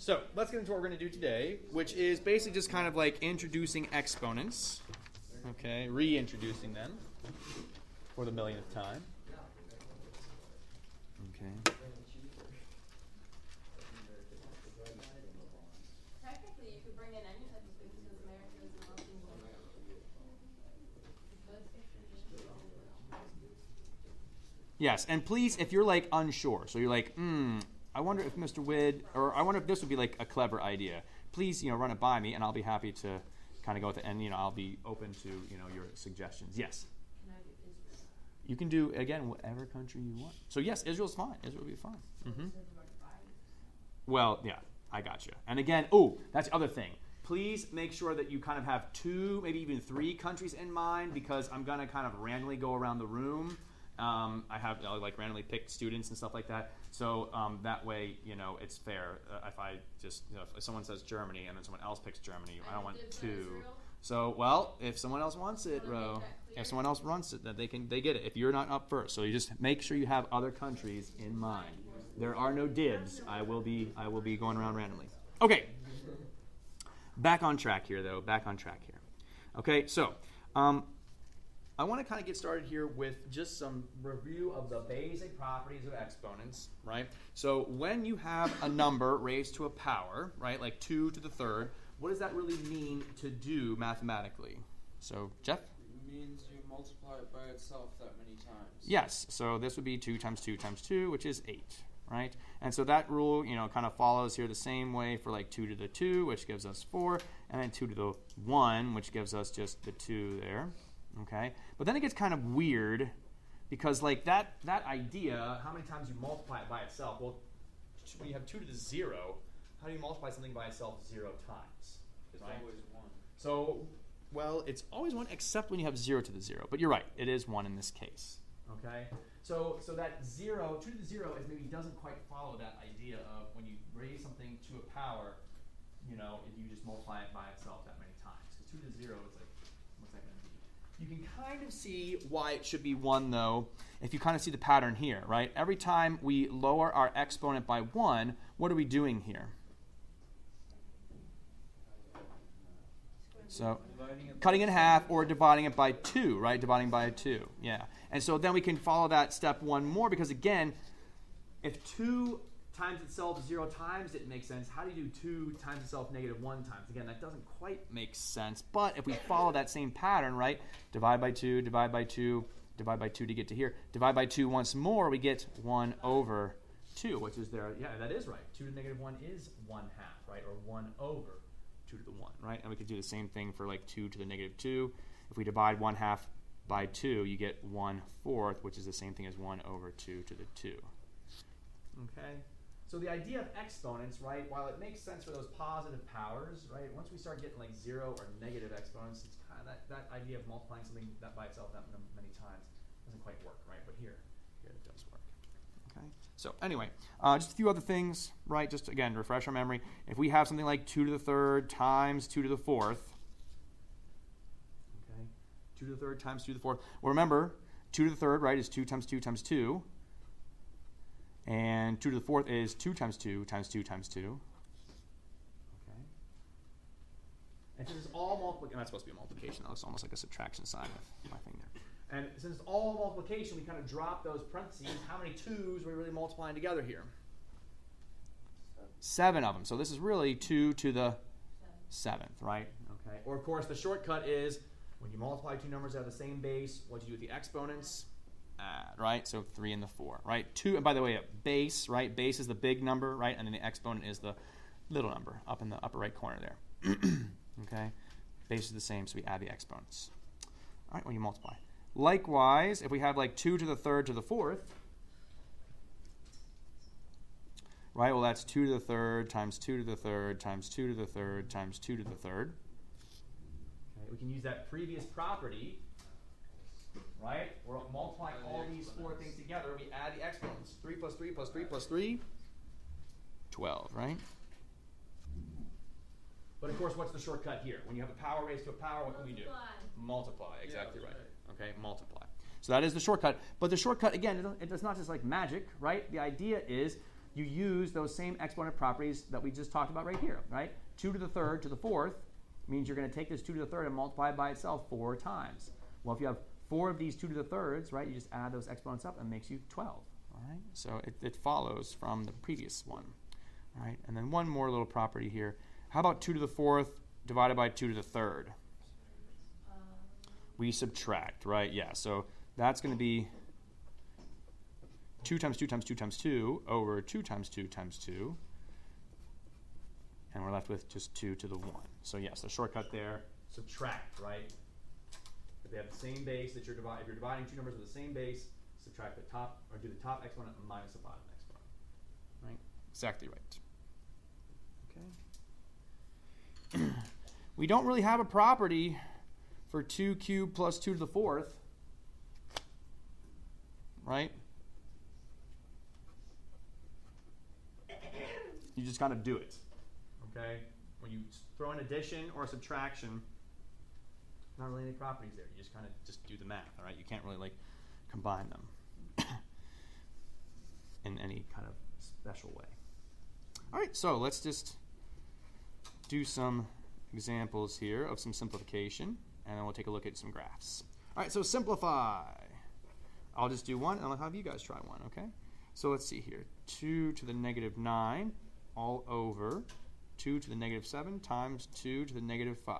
So let's get into what we're going to do today, which is basically just kind of like introducing exponents. Okay, reintroducing them for the millionth time. Okay. Technically, you could bring in any type of thing because America is not Yes, and please, if you're like unsure, so you're like, I wonder if Mr. Wid, or I wonder if this would be like a clever idea. Please, run it by me, and I'll be happy to kind of go with it, and I'll be open to your suggestions. Yes. Can I do Israel? You can do again whatever country you want. So yes, Israel's fine. Israel will be fine. Mm-hmm. Well, yeah, I got you. And again, that's the other thing. Please make sure that you kind of have 2, maybe even 3 countries in mind, because I'm gonna kind of randomly go around the room. I have like randomly picked students and stuff like that. So that way, it's fair. If I just, if someone says Germany and then someone else picks Germany, I don't want 2. So, well, if someone else wants it, if someone else wants it, then they get it. If you're not up first, so you just make sure you have other countries in mind. There are no dibs. I will be going around randomly. Okay. Back on track here, though. Okay, so. I want to kind of get started here with just some review of the basic properties of exponents, right? So when you have a number raised to a power, right, like 2 to the third, what does that really mean to do mathematically? So, Jeff? It means you multiply it by itself that many times. Yes, so this would be 2 times 2 times 2, which is 8, right? And so that rule, kind of follows here the same way for like 2 to the 2, which gives us 4, and then 2 to the 1, which gives us just the 2 there. Okay, but then it gets kind of weird because like that idea, how many times you multiply it by itself? Well, when you have 2 to the 0, how do you multiply something by itself 0 times? It's always 1. So, well, it's always 1 except when you have 0 to the 0. But you're right, it is 1 in this case. Okay, so that 0, 2 to the 0 is maybe doesn't quite follow that idea of when you raise something to a power, if you just multiply it by itself that many times. Because 2 to the 0 is like, what's that going to be? You can kind of see why it should be 1, though, if you kind of see the pattern here, right? Every time we lower our exponent by 1, what are we doing here? So, cutting it in half or dividing it by 2, right? Dividing by 2, yeah. And so then we can follow that step 1 more, because again, if 2 times itself 0 times, it makes sense. How do you do 2 times itself negative 1 times? Again, that doesn't quite make sense. But if we follow that same pattern, right? Divide by 2, divide by 2, divide by 2 to get to here. Divide by 2 once more, we get 1 over 2, which is there. Yeah, that is right. 2 to the negative 1 is 1/2, right? Or 1 over 2 to the 1, right? And we could do the same thing for like 2 to the negative 2. If we divide 1/2 by 2, you get 1/4, which is the same thing as 1 over 2 to the 2. Okay? So the idea of exponents, right, while it makes sense for those positive powers, right, once we start getting like 0 or negative exponents, it's kind of that idea of multiplying something that by itself that many times doesn't quite work, right? But here it does work. Okay. So anyway, just a few other things, right? Just again, refresh our memory. If we have something like 2 to the third times 2 to the fourth, okay, 2 to the third times 2 to the fourth. Well, remember, 2 to the third, right, is 2 times 2 times 2. And 2 to the fourth is 2 times 2 times 2 times 2. Okay. And since it's all multiplication, that's supposed to be a multiplication. That looks almost like a subtraction sign with my thing there. And since it's all multiplication, we kind of drop those parentheses. How many 2's are we really multiplying together here? 7 of them. So this is really 2 to the 7th, right? Okay. Or of course, the shortcut is when you multiply 2 numbers that have the same base, what do you do with the exponents? Add, right? So 3 and the 4, right? 2, and by the way, a base, right? Base is the big number, right? And then the exponent is the little number up in the upper right corner there. Okay? Base is the same, so we add the exponents. All right, when you multiply. Likewise, if we have like 2 to the third to the fourth, right? Well, that's 2 to the third times 2 to the third times 2 to the third times 2 to the third. Okay, we can use that previous property. Right? We're multiplying all these 4 things together. We add the exponents. 3 plus 3 plus 3 plus 3, 12, right? But of course, what's the shortcut here? When you have a power raised to a power, what can we do? Multiply. Exactly right. Okay, multiply. So that is the shortcut. But the shortcut, again, it's not just like magic, right? The idea is you use those same exponent properties that we just talked about right here, right? 2 to the third to the fourth means you're going to take this 2 to the third and multiply it by itself 4 times. Well, if you have 4 of these 2 to the thirds, right, you just add those exponents up and it makes you 12. All right? So it follows from the previous one. All right? And then one more little property here. How about 2 to the fourth divided by 2 to the third? We subtract, right? Yeah, so that's going to be 2 times 2 times 2 times 2 over 2 times 2 times 2. And we're left with just 2 to the 1. So yes, the shortcut there, subtract, right? If they have the same base that if you're dividing two numbers with the same base, subtract the top, or do the top exponent minus the bottom exponent. Right? Exactly right. Okay. We don't really have a property for 2 cubed plus 2 to the fourth. Right? You just kind of do it. Okay? When you throw an addition or a subtraction, not really any properties there. You just kind of just do the math, all right? You can't really like combine them in any kind of special way. All right, so let's just do some examples here of some simplification, and then we'll take a look at some graphs. All right, so simplify. I'll just do one, and I'll have you guys try one, okay? So let's see here. 2 to the negative 9 all over 2 to the negative 7 times 2 to the negative 5.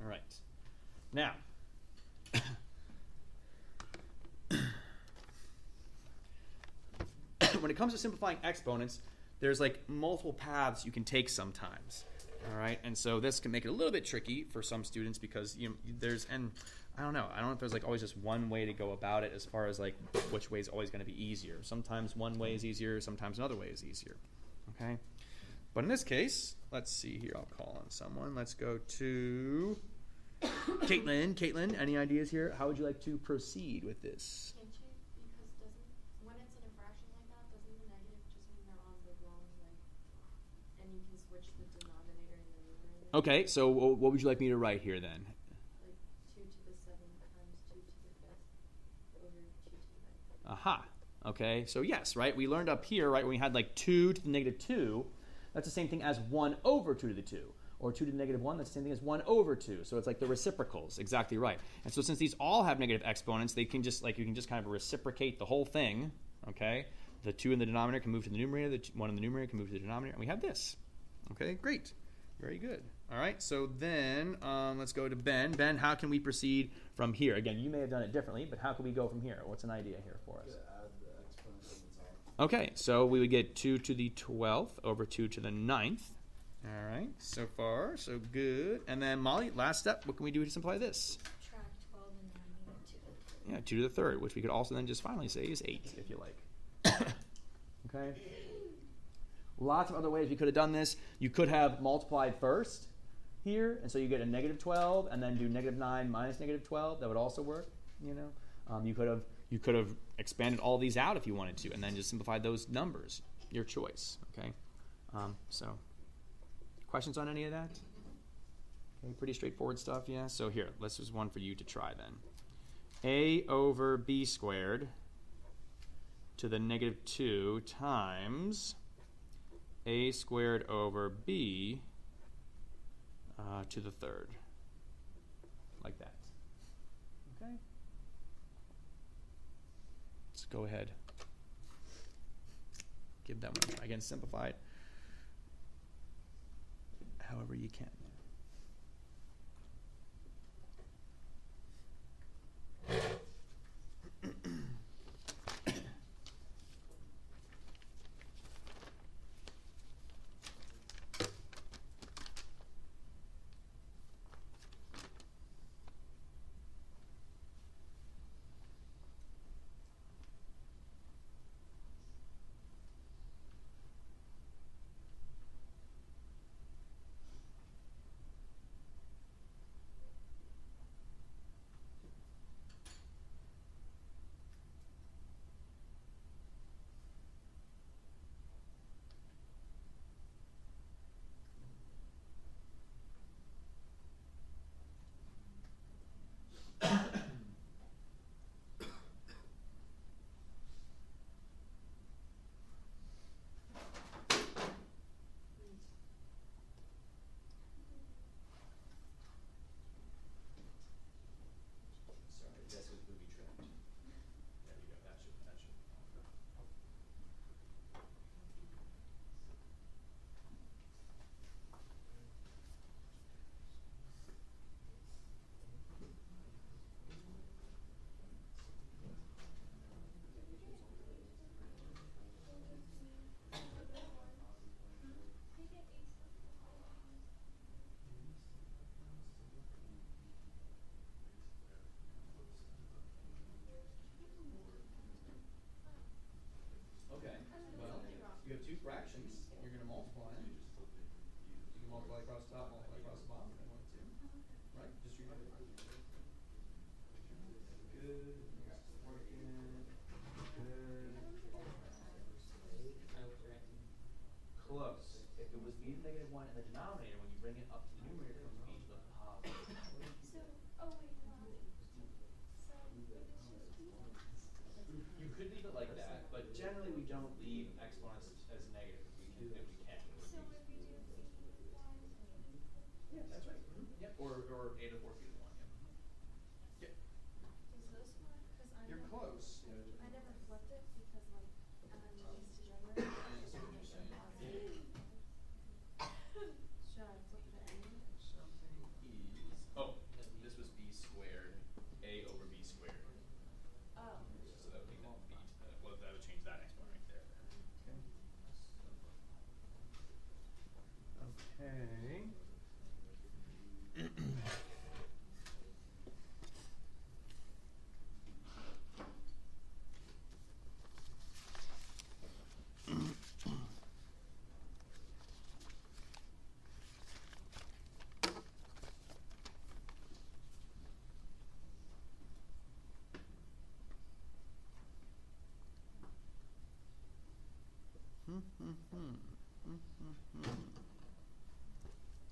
All right. Now, when it comes to simplifying exponents, there's like multiple paths you can take sometimes. All right, and so this can make it a little bit tricky for some students because I don't know if there's like always just one way to go about it as far as like which way is always going to be easier. Sometimes one way is easier, sometimes another way is easier. Okay, but in this case, let's see here. I'll call on someone. Let's go to Caitlin. Caitlin, any ideas here? How would you like to proceed with this? Can't you? Because when it's in a fraction like that, doesn't the negative just mean they're on the wrong, and you can switch the denominator and the numerator? Okay, so what would you like me to write here then? Like 2 to the 7 times 2 to the 5th over 2 to the 9th. Aha. Okay, so yes, right? We learned up here, right, when we had like 2 to the negative 2, that's the same thing as 1 over 2 to the 2. Or 2 to the negative 1, that's the same thing as 1 over 2. So it's like the reciprocals, exactly right. And so since these all have negative exponents, they can just, like, you can just kind of reciprocate the whole thing, okay? The 2 in the denominator can move to the numerator, the 1 in the numerator can move to the denominator, and we have this. Okay, great. Very good. All right, so then let's go to Ben. Ben, how can we proceed from here? Again, you may have done it differently, but how can we go from here? What's an idea here for us? Add the exponent to the top. Okay, so we would get 2 to the 12th over 2 to the 9th. All right, so far, so good. And then, Molly, last step, what can we do to simplify this? Subtract 12 and 9 and 2. Yeah, 2 to the third, which we could also then just finally say is 8, if you like. Okay? Lots of other ways we could have done this. You could have multiplied first here, and so you get a negative 12, and then do negative 9 minus negative 12. That would also work, you know. You could have expanded all these out if you wanted to, and then just simplified those numbers. Your choice, okay? So... questions on any of that? Okay, pretty straightforward stuff, yeah? So here, this is one for you to try then. A over b squared to the negative 2 times a squared over b to the third. Like that. Okay? Let's go ahead. Give that one a try. Again, simplify it however you can.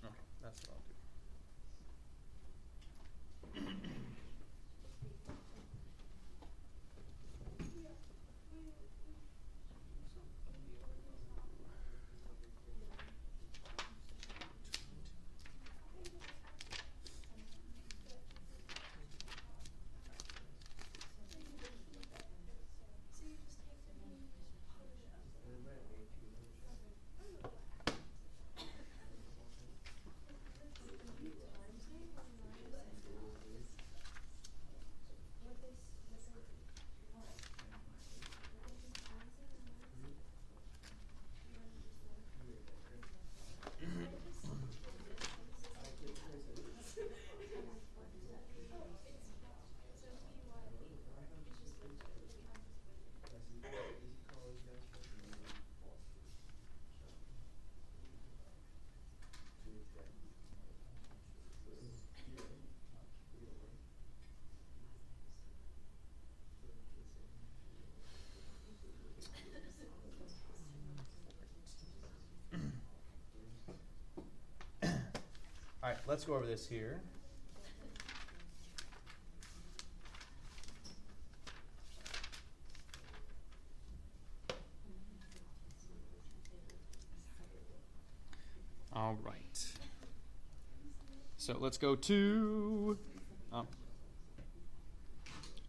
Okay, that's what I'll do. All right, let's go over this here. All right. So let's go to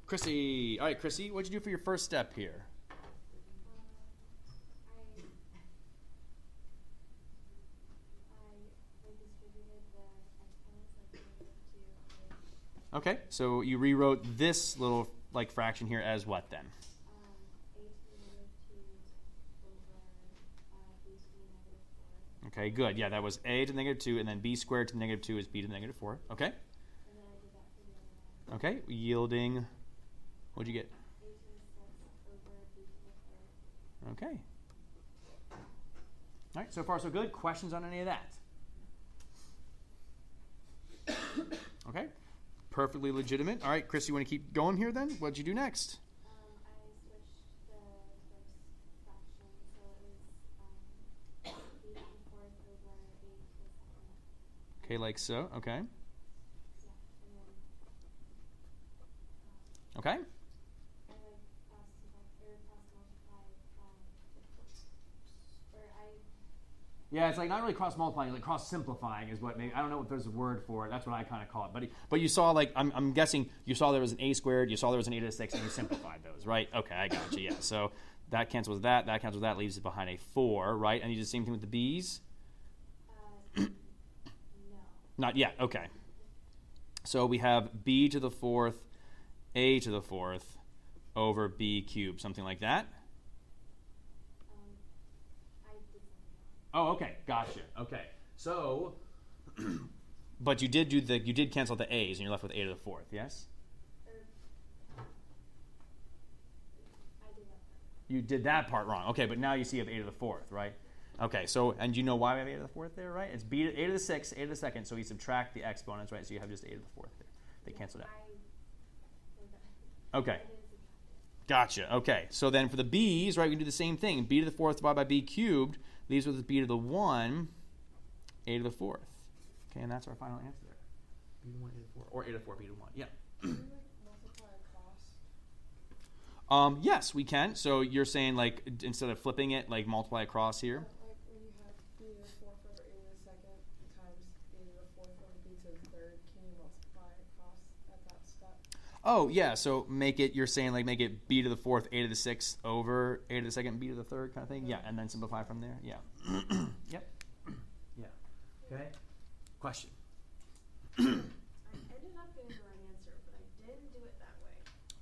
Chrissy. All right, Chrissy, what'd you do for your first step here? Okay, so you rewrote this little like fraction here as what then? Okay, good. Yeah, that was a to the negative 2, and then b squared to the negative 2 is b to the negative 4. Okay. And then I did that for the other one. Okay, yielding, what'd you get? A to the 6 over b to the 3rd. Okay. All right, so far so good. Questions on any of that? Okay, perfectly legitimate. All right, Chris, you want to keep going here then? What'd you do next? I switched the first fraction, so it was b to the 4th over a to the 2nd. Okay, like so. Okay. Yeah, and then Okay. I like cross multiply, or I Yeah, it's like not really cross multiplying, like cross simplifying is what maybe, I don't know if there's a word for it. That's what I kind of call it. But you saw like I'm guessing you saw there was an a squared, you saw there was an a to the 6, and you simplified those, right? Okay, I got you. Yeah. So that cancels that cancels that, leaves it behind a 4, right? And you do the same thing with the b's? no. Not yet. Okay. So we have b to the 4th, a to the 4th over b cubed, something like that. I did something wrong. Oh, okay, gotcha. Okay, so, but you did cancel the a's, and you're left with a to the 4th. Yes. I did that part. You did that part wrong. Okay, but now you see you have a to the 4th, right? Okay, so and you know why we have a to the 4th there, right? It's b to a to the 6th, a to the 2nd. So we subtract the exponents, right? So you have just a to the 4th there. They canceled out. Okay. I didn't subtract it. Gotcha. Okay. So then for the b's, right, we can do the same thing. B to the 4th divided by b cubed leaves with b to the 1, a to the 4th. Okay, and that's our final answer there. B to the 1, a to the 4, or a to the 4, b to the 1. Yeah. Can you multiply across? Yes, we can. So you're saying like instead of flipping it, like multiply across here. Like when you have b to the 4th over a to the 2nd times a to the 4th over b to the 3rd, can you multiply across at that step? Oh yeah. So make it. You're saying like make it b to the 4th, a to the 6th over a to the 2nd, b to the 3rd kind of thing. Yeah, and then simplify from there. Yeah. Yep. Yeah. Okay. Question. I ended up getting the right answer, but I didn't do it that way.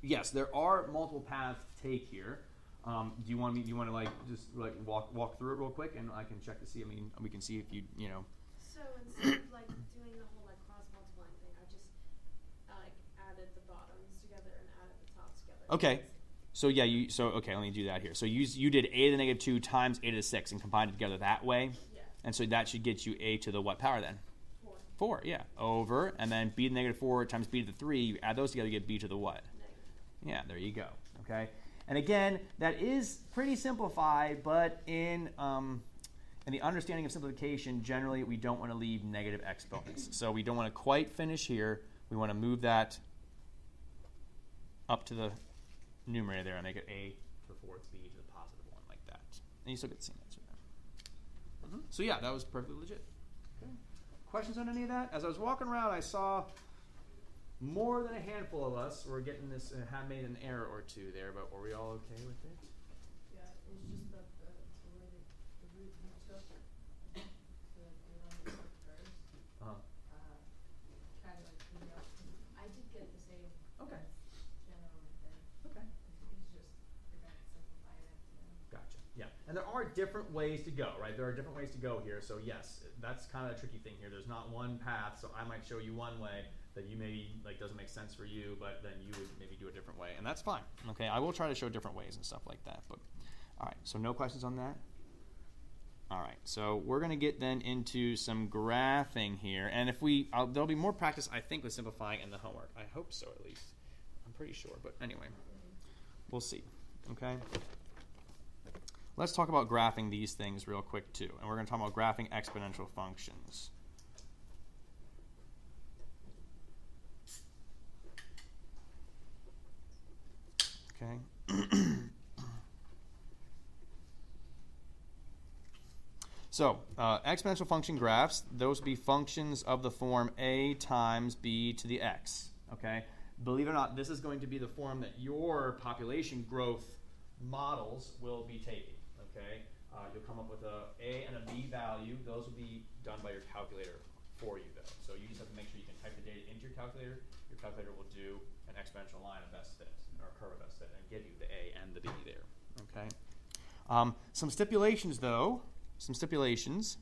Yes, there are multiple paths to take here. Do you want to like just like walk through it real quick, and I can check to see. I mean, we can see if you know. So instead of like doing the whole like cross multiplying thing, I just like added the bottoms together and added the tops together. Okay. So yeah, okay. Let me do that here. So you did a to the negative 2 times a to the 6 and combined it together that way, Yeah. and so that should get you a to the what power then? 4. 4. Yeah. Over, and then b to the negative 4 times b to the 3. You add those together, you get b to the what? Negative. Yeah. There you go. Okay. And again, that is pretty simplified, but in the understanding of simplification, generally we don't want to leave negative exponents. So we don't want to quite finish here. We want to move that up to the numerator there and make it a to the fourth b to the positive 1 like that. And you still get the same answer there. So yeah, that was perfectly legit. Okay. Questions on any of that? As I was walking around, I saw more than a handful of us were getting this, have made an error or two there, but were we all okay with it? Yeah, it's just that the way the root you took, the one you took first, Uh-huh. kind of like threw me off. I did get the same Okay. general method. Okay. It's just we're gonna simplify it at the end. Gotcha. Yeah. And there are different ways to go, right? There are different ways to go here. So yes, that's kind of a tricky thing here. There's not one path. So I might show you one way that you maybe like doesn't make sense for you, but then you would maybe do a different way, and that's fine. Okay, I will try to show different ways and stuff like that. But all right, so no questions on that. All right, so we're gonna get then into some graphing here, and if there'll be more practice, I think, with simplifying in the homework. I hope so, at least. I'm pretty sure, but anyway, we'll see. Okay. Let's talk about graphing these things real quick too, and we're gonna talk about graphing exponential functions. Okay. So, exponential function graphs, those would be functions of the form a times b to the x. Okay. Believe it or not, this is going to be the form that your population growth models will be taking. Okay. You'll come up with a and a b value. Those will be done by your calculator for you, though. So you just have to make sure you can type the data into your calculator. Your calculator will do an exponential line of best fit, or a curve of best fit, and give you the a and the b there. Okay. Some stipulations, though. Some stipulations.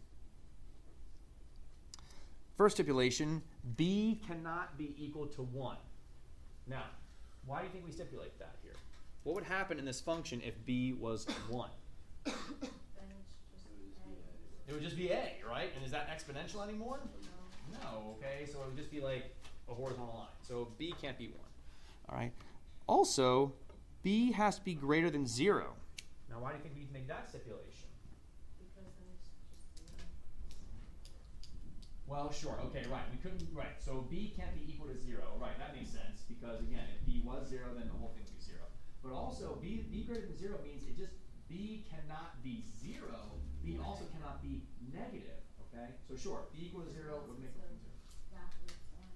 First stipulation: b cannot be equal to 1. Now, why do you think we stipulate that here? What would happen in this function if b was 1? Then it's just A. It would just be a, right? And is that exponential anymore? No. No, okay, so it would just be like a horizontal line. So b can't be 1. All right. Also, b has to be greater than 0. Now, why do you think we need to make that stipulation? Because then it's just 0. Well, sure, okay, right. We couldn't, right. So b can't be equal to 0. Right, that makes sense because, again, if b was 0, then the whole thing would be 0. But also, b greater than 0 means b cannot be 0. B also cannot be negative, okay? So sure, b equal to 0 would make it 0. Backwards sign.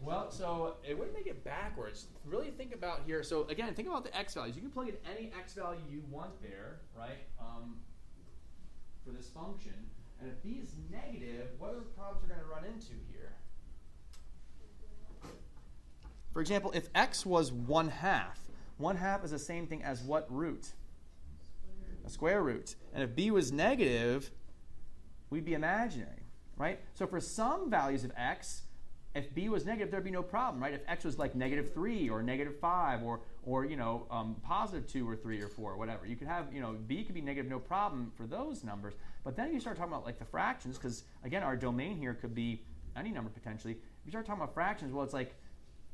Well, so it wouldn't make it backwards. Really think about here. So again, think about the x values. You can plug in any x value you want there, right, for this function. And if b is negative, what are the problems we're going to run into here? For example, if x was 1/2, 1/2 is the same thing as what root? A square root. And if b was negative, we'd be imaginary, right? So for some values of x, if b was negative, there'd be no problem, right? If x was like -3 or -5 or you know, +2 or 3 or 4 or whatever, you could have, you know, b could be negative, no problem for those numbers. But then you start talking about like the fractions, because again, our domain here could be any number potentially. If you start talking about fractions, well, it's like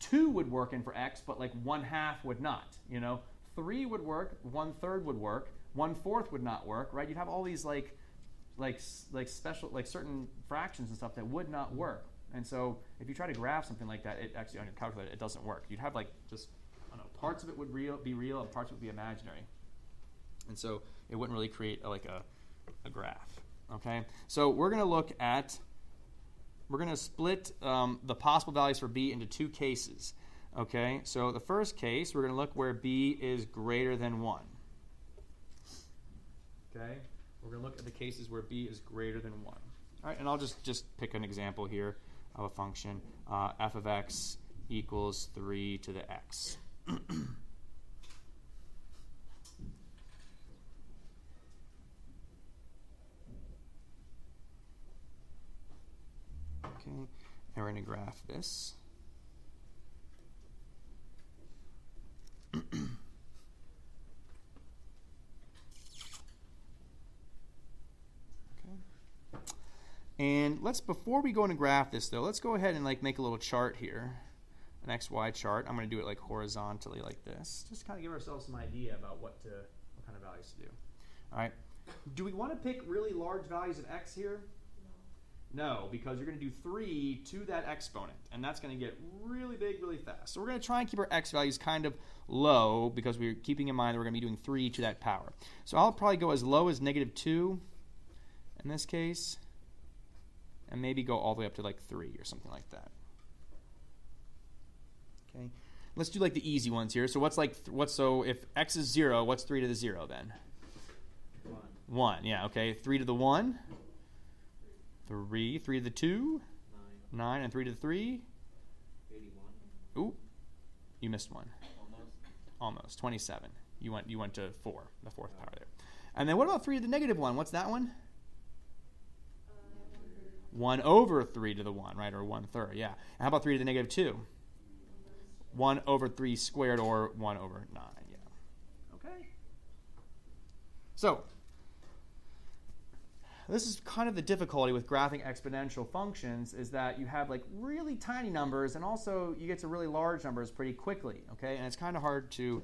2 would work in for x, but like 1/2 would not. You know, 3 would work, 1/3 would work, 1/4 would not work, right? You'd have all these like special, like certain fractions and stuff that would not work. And so if you try to graph something like that, it actually on your calculator, it doesn't work. You'd have like just, I don't know, parts of it would be real and parts would be imaginary. And so it wouldn't really create like a graph. Okay, so we're going to split the possible values for b into 2 cases. Okay, so the first case, we're going to look where b is greater than 1. Okay, we're going to look at the cases where b is greater than 1. All right, and I'll just pick an example here of a function, f of x equals 3 to the x. Okay, and we're going to graph this. And before we go into graph this though, let's go ahead and like make a little chart here. an XY chart. I'm going to do it like horizontally like this. Just kind of give ourselves some idea about what kind of values to do. All right. Do we want to pick really large values of x here? No, because you're going to do 3 to that exponent, and that's going to get really big really fast. So we're going to try and keep our x values kind of low because we're keeping in mind that we're going to be doing 3 to that power. So I'll probably go as low as -2 in this case, and maybe go all the way up to like 3 or something like that. Okay, let's do like the easy ones here. So so if x is 0, what's 3 to the 0 then? 1. Yeah. Okay. 3 to the 1. 3. 3 to the 2. 9. And 3 to the 3. 81. Ooh, you missed one. Almost. 27. You went to 4, the fourth power there. And then what about 3 to the -1? What's that one? 1 over 3 to the 1, right? Or 1/3. Yeah. And how about 3 to the -2? 1 over 3 squared, or 1 over 9. Yeah. Okay. So this is kind of the difficulty with graphing exponential functions, is that you have like really tiny numbers, and also you get to really large numbers pretty quickly. Okay, and it's kind of hard to,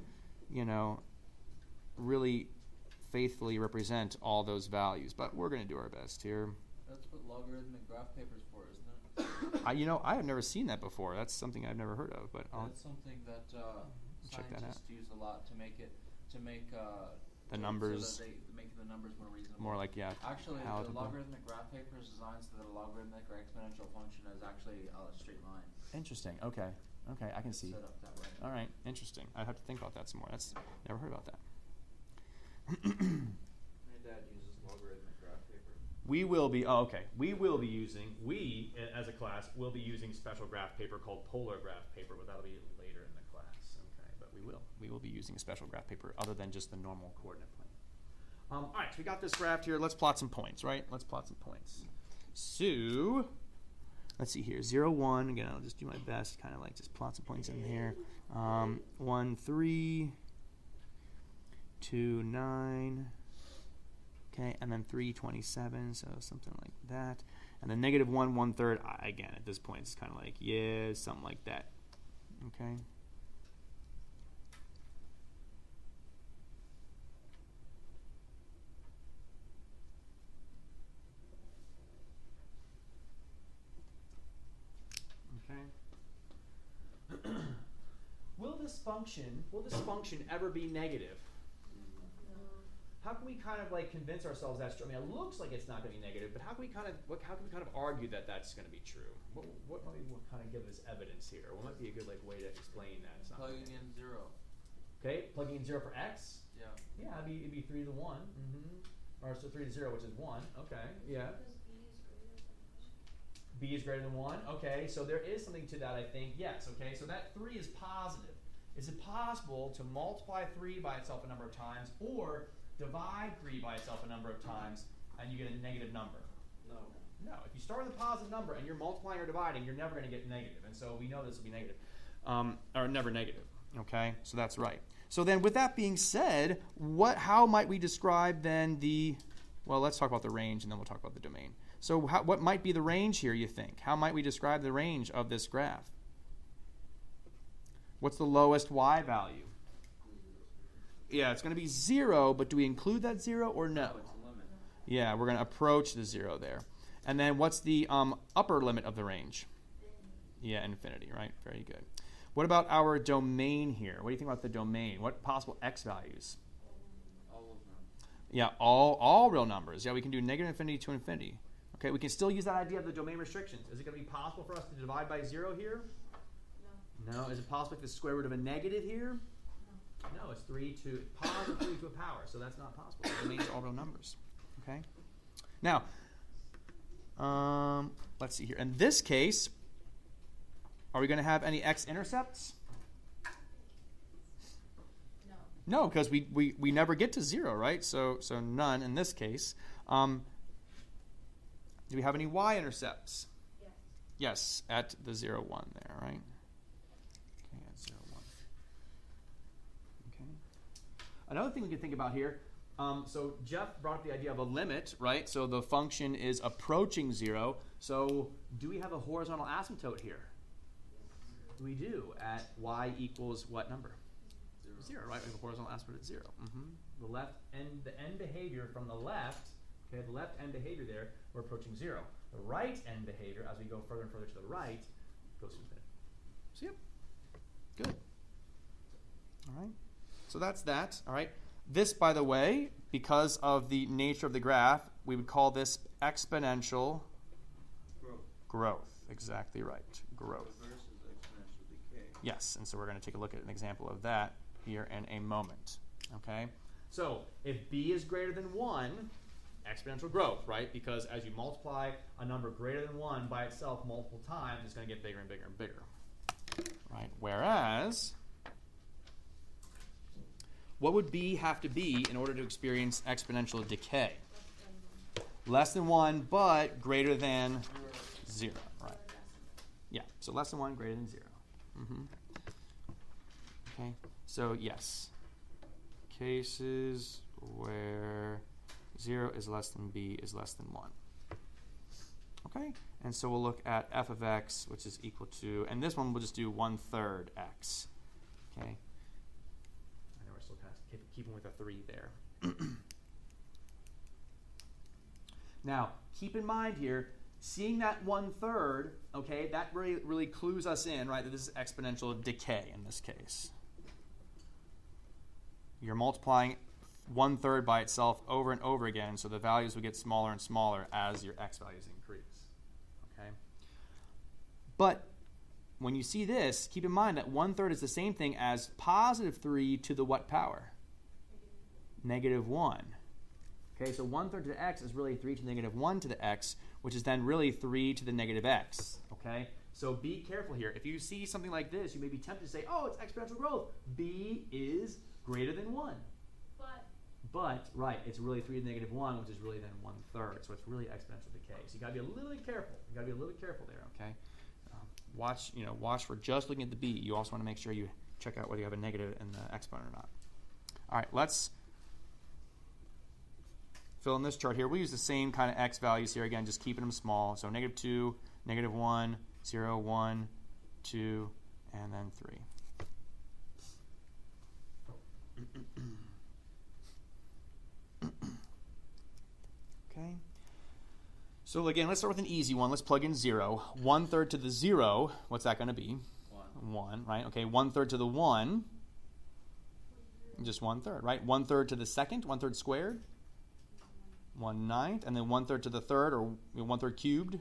really faithfully represent all those values. But we're going to do our best here. That's what logarithmic graph paper's for, isn't it? I have never seen that before. That's something I've never heard of. But that's something that check that out. scientists use a lot to make The numbers, so that they make the numbers more reasonable. more like, yeah, Actually, the palatable. logarithmic graph paper is designed so that a logarithmic or exponential function is actually a straight line. Interesting. Okay, I can It's see. set up that way. All right, interesting. I have to think about that some more. Never heard about that. My dad uses logarithmic graph paper. We as a class will be using special graph paper called polar graph paper, but that'll be later in the class. Okay, but we will be using a special graph paper other than just the normal coordinate plane. All right, so we got this graph here. Let's plot some points, right? Let's plot some points. So let's see here, 0, 1. Again, I'll just do my best, kind of like just plot some points in here. 1, 3, 2, 9. Okay, and then 3, 27, so something like that. And then -1, 1/3. Again, at this point, it's kind of like, yeah, something like that. Okay. Will this function ever be negative? How can we kind of like convince ourselves that's true? I mean, it looks like it's not going to be negative, but how can we kind of argue that that's going to be true? What might we kind of give us evidence here? What might be a good like way to explain that? It's not Plugging in 0. Okay, plugging in 0 for x. Yeah. Yeah, it'd be 3 to the 1. Or so 3 to 0, which is 1. Okay. Yeah. B is greater than 1. Okay, so there is something to that, I think. Yes. Okay, so that 3 is positive. Is it possible to multiply 3 by itself a number of times, or divide 3 by itself a number of times, and you get a negative number? No. If you start with a positive number and you're multiplying or dividing, you're never going to get negative. And so we know this will be negative, or never negative. Okay, so that's right. So then, with that being said, how might we describe then well, let's talk about the range, and then we'll talk about the domain. So what might be the range here, you think? How might we describe the range of this graph? What's the lowest y value? Yeah, it's going to be 0, but do we include that 0 or no? It's a limit. Yeah, we're going to approach the 0 there. And then what's the upper limit of the range? Yeah, infinity, right? Very good. What about our domain here? What do you think about the domain? What possible x values? All of them. Yeah, all real numbers. Yeah, we can do -infinity to infinity. Okay, we can still use that idea of the domain restrictions. Is it going to be possible for us to divide by 0 here? No. Is it possible to the square root of a negative here? No, it's positive 3 to a power, so that's not possible. The domain's all real numbers. Okay. Now, let's see here. In this case, are we going to have any x-intercepts? No, because we never get to 0, right? So none in this case. Do we have any y-intercepts? Yes, at the 0, 1 there, right? Okay, at 0, 1. Okay. Another thing we can think about here, so Jeff brought up the idea of a limit, right? So the function is approaching 0. So do we have a horizontal asymptote here? We do at y equals what number? 0. 0, right? We have a horizontal aspect at 0. The left end, the end behavior from the left, okay, the left end behavior there, we're approaching 0. The right end behavior, as we go further and further to the right, goes to infinity. So, yep. Good. All right. So that's that. All right. This, by the way, because of the nature of the graph, we would call this exponential growth. Exactly right. Growth. Versus exponential decay. Yes, and so we're going to take a look at an example of that here in a moment. Okay? So if b is greater than 1, exponential growth, right? Because as you multiply a number greater than 1 by itself multiple times, it's going to get bigger and bigger and bigger. Right? Whereas, what would b have to be in order to experience exponential decay? Less than 1, but greater than 0. Right? Yeah. So less than 1, greater than 0. Okay. So yes. Cases where 0 is less than b is less than 1. Okay. And so we'll look at f of x, which is equal to, and this one we'll just do 1/3 x. Okay. I know we're still kind of keeping with a 3 there. Now, keep in mind here, seeing that 1/3, okay, that really clues us in, right, that this is exponential decay in this case. You're multiplying 1/3 by itself over and over again, so the values will get smaller and smaller as your x values increase. Okay? But when you see this, keep in mind that 1/3 is the same thing as positive 3 to the what power? -1. Okay, so 1/3 to the x is really 3 to the -1 to the x, which is then really 3 to the -x. Okay, so be careful here. If you see something like this, you may be tempted to say, oh, it's exponential growth. B is greater than 1. But, right, it's really 3 to the -1, which is really then 1/3. So it's really exponential decay. So you got to be a little bit careful. You got to be a little bit careful there, okay? Watch for just looking at the b. You also want to make sure you check out whether you have a negative in the exponent or not. All right, let's fill in this chart here. We'll use the same kind of x values here again, just keeping them small. So -2, -1, 0, 1, 2, and then 3. Okay. So again, let's start with an easy one. Let's plug in 0. 1/3 to the 0, what's that going to be? 1, right? Okay, 1/3 to the 1, just 1/3, right? 1/3 to the second, 1/3 squared, 1/9, and then 1/3 to the third, or 1/3 cubed.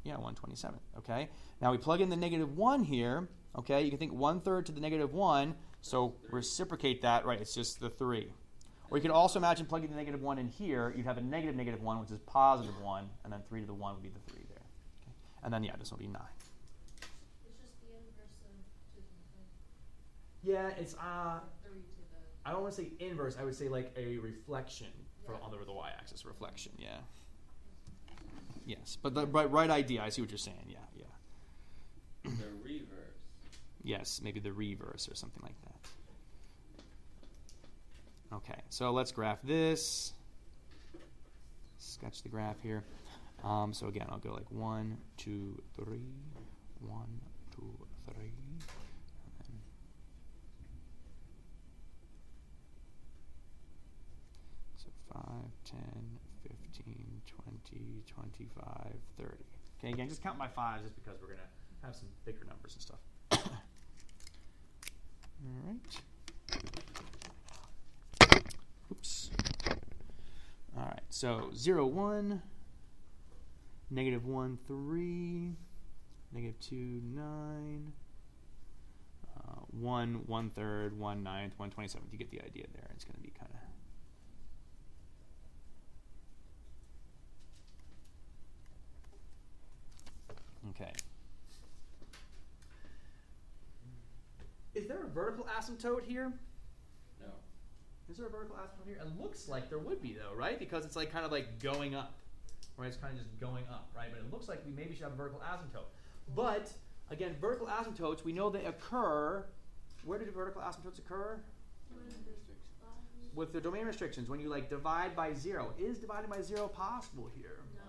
Yeah, 1/27. Okay. Now we plug in the -1 here. Okay, you can think 1/3 to the -1. So reciprocate that, right? It's just the 3. Or you could also imagine plugging the -1 in here. You'd have a -1, which is +1, and then 3 to the 1 would be the 3 there. Okay. And then, yeah, this will be 9. It's just the inverse of 2 to the 3. Yeah, it's, 3 to the... I don't want to say inverse. I would say like a reflection Yeah. on the y-axis. Reflection, yeah. Yes, but the right idea. I see what you're saying. Yeah, yeah. The reverse. Yes, maybe the reverse or something like that. Okay, so let's graph this. Sketch the graph here. So again, I'll go like 1, 2, 3, 1, 2, 3. And then so 5, 10, 15, 20, 25, 30. Okay, again, just count by 5s just because we're going to have some bigger numbers and stuff. All right. Oops. All right, so 0, 1, -1, 3, -2, 9, 1, 1/3, 1/9, 1/27. You get the idea there. It's going to be kind of... Okay. Is there a vertical asymptote here? No. Is there a vertical asymptote here? It looks like there would be, though, right? Because it's like kind of like going up, right? It's kind of just going up, right? But it looks like we maybe should have a vertical asymptote. But again, vertical asymptotes, we know they occur. Where do vertical asymptotes occur? With the domain restrictions. When you like divide by 0, is dividing by 0 possible here? No.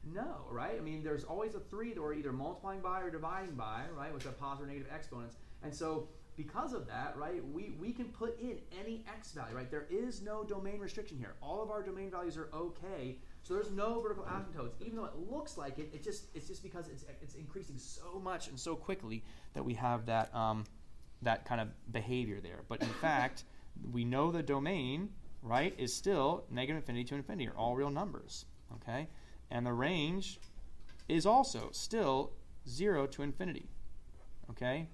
No, right? I mean, there's always a 3 that we're either multiplying by or dividing by, right, with the positive or negative exponents. And so because of that, right, we can put in any x value, right? There is no domain restriction here. All of our domain values are okay. So there's no vertical asymptotes. Even though it looks like it, it's just because it's increasing so much and so quickly that we have that that kind of behavior there. But in fact, we know the domain, right, is still negative infinity to infinity, are all real numbers, okay? And the range is also still 0 to infinity, okay?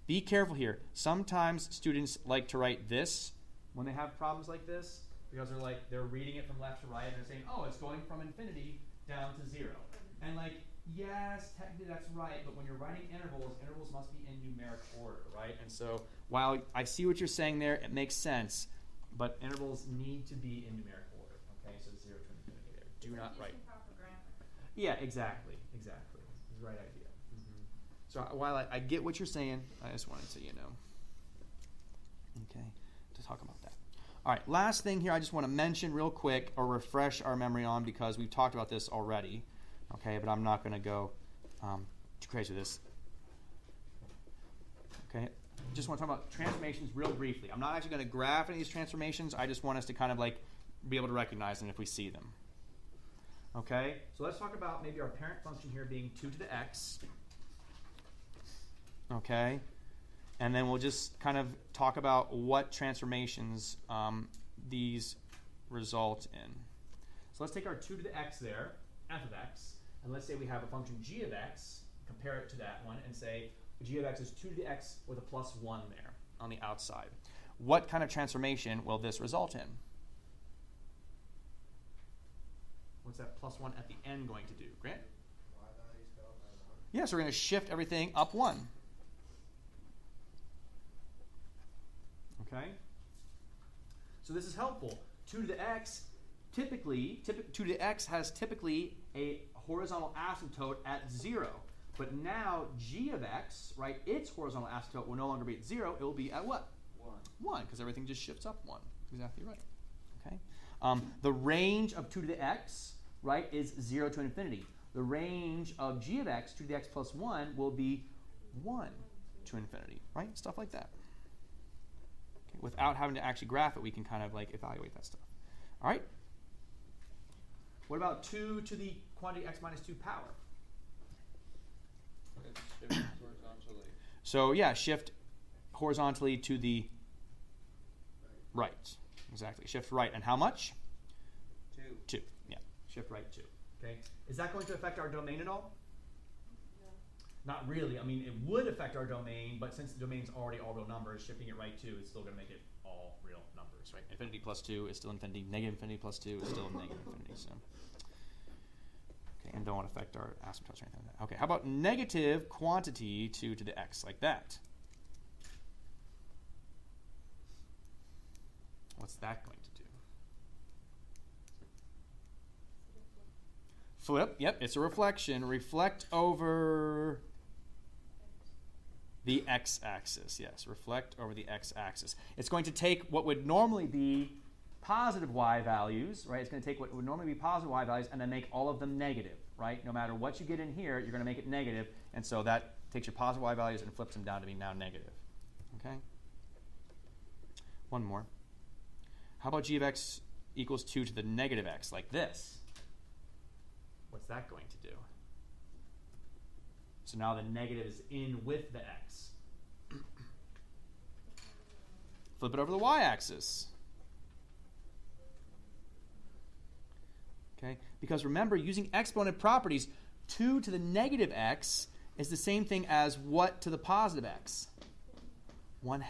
Be careful here. Sometimes students like to write this when they have problems like this because they're reading it from left to right and they're saying, oh, it's going from infinity down to 0. And like, yes, technically that's right, but when you're writing intervals, intervals must be in numeric order, right? And so while I see what you're saying there, it makes sense, but intervals need to be in numeric order, okay? So 0 to infinity there. Do not write. Proper grammar. Yeah, exactly. It's the right idea. So while I get what you're saying, I just wanted to, okay, to talk about that. All right, last thing here I just want to mention real quick or refresh our memory on because we've talked about this already, okay, but I'm not going to go too crazy with this. Okay, just want to talk about transformations real briefly. I'm not actually going to graph any of these transformations. I just want us to kind of like be able to recognize them if we see them. Okay, so let's talk about maybe our parent function here being 2 to the x. Okay, and then we'll just kind of talk about what transformations these result in. So let's take our 2 to the x there, f of x, and let's say we have a function g of x, compare it to that one, and say g of x is 2 to the x with a plus 1 there on the outside. What kind of transformation will this result in? What's that plus 1 at the end going to do? Grant? Y values go up by 1. Yeah, so we're going to shift everything up 1. Okay? So this is helpful. 2 to the x, typically, 2 to the x has typically a horizontal asymptote at 0. But now g of x, right, its horizontal asymptote will no longer be at 0. It will be at what? 1. 1, because everything just shifts up 1. Exactly right. Okay? The range of 2 to the x, right, is 0 to infinity. The range of g of x, 2 to the x plus 1, will be 1 to infinity, right? Stuff like that. Okay? Without having to actually graph it, we can kind of like evaluate that stuff. All right? What about 2 to the quantity x minus 2 power? It's shifted horizontally. So yeah, shift horizontally to the right. Exactly. Shift right. And how much? 2. 2. Yeah. Shift right 2. Okay. Is that going to affect our domain at all? No. Not really. I mean, it would affect our domain, but since the domain's already all real numbers, shifting it right 2 is still going to make it all real numbers, right? Infinity plus 2 is still infinity. Negative infinity plus 2 is still negative infinity. So, okay, and don't affect our asymptotes or anything like that. Okay. How about negative quantity 2 to the x, like that? What's that going to do? Flip. Yep, it's a reflection. Reflect over the x-axis. Yes, reflect over the x-axis. It's going to take what would normally be positive y values, right? It's going to take what would normally be positive y values and then make all of them negative, right? No matter what you get in here, you're going to make it negative, and so that takes your positive y values and flips them down to be now negative. Okay? One more. How about g of x equals 2 to the negative x, like this? What's that going to do? So now the negative is in with the x. Flip it over the y-axis. Okay? Because remember, using exponent properties, 2 to the negative x is the same thing as what to the positive x? 1/2.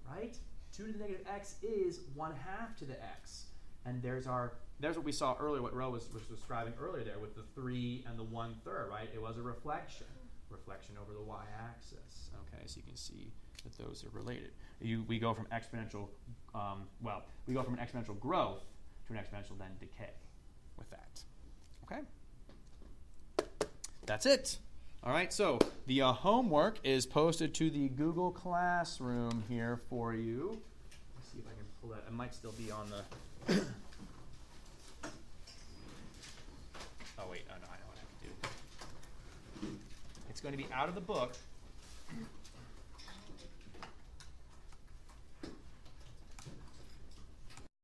Right? 2 to the negative x is 1/2 to the x. And there's what we saw earlier, what Ro was describing earlier there with the 3 and the 1/3, right? It was a reflection. Reflection over the y-axis. Okay, so you can see that those are related. We go from exponential, we go from an exponential growth to an exponential then decay with that. Okay? That's it. All right, so the homework is posted to the Google Classroom here for you. Let's see if I can pull that. It might still be on the... going to be out of the book